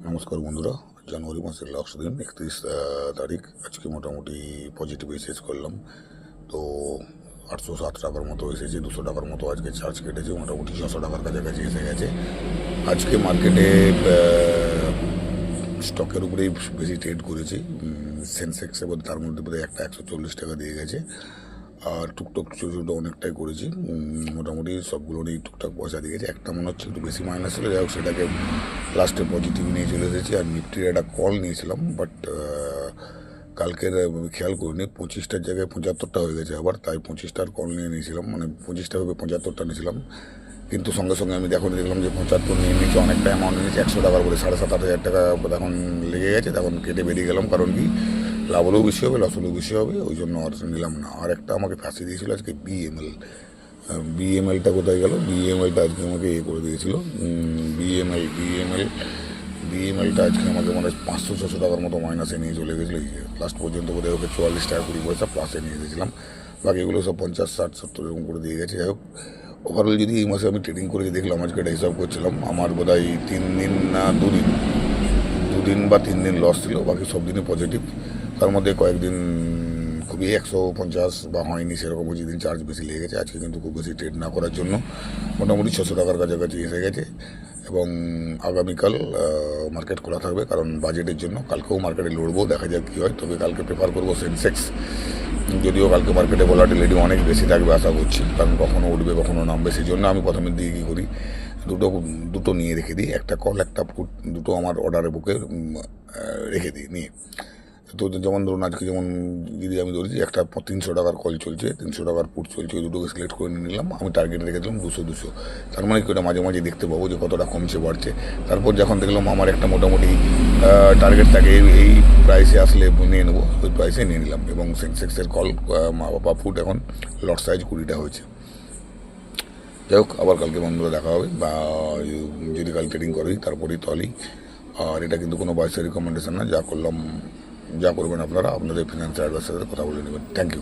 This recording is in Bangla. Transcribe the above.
নমস্কার বন্ধুরা, জানুয়ারি মাসের লাস্ট দিন 31 তারিখ। আজকে মোটামুটি পজিটিভ এসেজ করলাম। তো 807 টাকার মতো এসেছে, 200 টাকার মতো আজকে চার্জ কেটেছে, মোটামুটি 600 টাকার কাছাকাছি এসে গেছে। আজকে মার্কেটে স্টকের উপরেই বেশি ট্রেড করেছি। সেন্সেক্স এবং তার মধ্যে বোধহয় একটা 140 টাকা দিয়ে গেছে। আর টুকটাক ছোটো ছোটো অনেকটাই করেছি, মোটামুটি সবগুলো নিয়েই টুকটাক পয়সা দিয়ে গেছে। একটা মনে হচ্ছে একটু বেশি মাইনাস ছিল, যাই হোক সেটাকে লাস্টে পজিটিভ নিয়ে চলে এসেছি। আর নিফটির একটা কল নিয়েছিলাম, বাট কালকের খেয়াল করিনি, 25টার জায়গায় 75টা হয়ে গেছে আবার, তাই 25টার কল নিয়ে নিয়েছিলাম, মানে 25টা ভেবে 75টা নিয়েছিলাম। কিন্তু সঙ্গে সঙ্গে আমি দেখলাম যে 75 নিয়ে নিয়েছে, অনেকটা অ্যামাউন্ট নিয়েছে, 100 টাকার করে 7,500-8,000 টাকা তখন লেগে গেছে। তখন কেটে বেরিয়ে গেলাম, কারণ কি লাভ হলেও বেশি হবে, লস হলেও বেশি হবে, ওই জন্য আর নিলাম না। আর একটা আমাকে ফাঁসিয়ে দিয়েছিল আজকে বিএমএলটা কোথায় গেল? বিএমএলটা আজকে আমাকে করে দিয়েছিল। বিএমএলটা আজকে আমাকে মানে 500-600 টাকার মতো মাইনাসে নিয়ে চলে গেছিলো। লাস্ট পর্যন্ত বোধহয় ওকে 44 টাকা 20 পয়সা প্লাসে নিয়ে গেছিলাম, বাকিগুলো সব 50, 60, 70 এরকম করে দিয়ে গেছে। যাই হোক, ওভারঅল যদি এই মাসে আমি ট্রেডিং করে দেখলাম, আজকে এটা হিসাব করছিলাম, আমার বোধহয় 3 দিন না 2 দিন বা 3 দিন লস ছিল, বাকি সব দিনই পজিটিভ। তার মধ্যে কয়েকদিন খুবই 150 বা হয়নি সেরকম, যেদিন চার্জ বেশি লেগে গেছে। আজকে কিন্তু খুব বেশি ট্রেড না করার জন্য মোটামুটি 600 টাকার কাছাকাছি এসে গেছে। এবং আগামীকাল মার্কেট খোলা থাকবে, কারণ বাজেটের জন্য। কালকেও মার্কেটে লড়বো, দেখা যাক কী হয়। তবে কালকে প্রেফার করবো সেন্সেক্স, যদিও কালকে মার্কেটে ভলাটিলিটি অনেক বেশি থাকবে আশা করছি, কারণ কখনো উঠবে কখনো নামবে। সেই জন্য আমি প্রথমের দিকে কী করি, দুটো নিয়ে রেখে দিই, একটা কল একটা পুট, দুটো আমার অর্ডারের বুকে রেখে দিই নিয়ে। তো যেমন ধরুন আজকে যেমন যদি আমি ধরেছি একটা 300 টাকার কল চলছে, 300 টাকার পুট চলছে, ওই দুটোকে সিলেক্ট করে নিয়ে নিলাম। আমি টার্গেট রেখে দিলাম 200। তার মানে কি ওটা মাঝে মাঝে দেখতে পাবো যে কতটা কমছে বাড়ছে। তারপর যখন দেখলাম আমার একটা মোটামুটি টার্গেট থাকে এই প্রাইসে আসলে নিয়ে নেবো, ওই প্রাইসে নিয়ে নিলাম। এবং সেন্সেক্সের কল বা ফুট এখন লট সাইজ 20টা হয়েছে। যাই হোক, আবার কালকে বন্ধুরা দেখা হবে, বা যদি কাল ট্রেডিং করি তারপরেই তলি। আর এটা কিন্তু কোনো বয়সের রিকমেন্ডেশন না, যা করলাম যা করবেন আপনারা আপনাদের ফিনান্সিয়াল অ্যাডভাইসারের সাথে কথা বলে নেবেন। Thank you.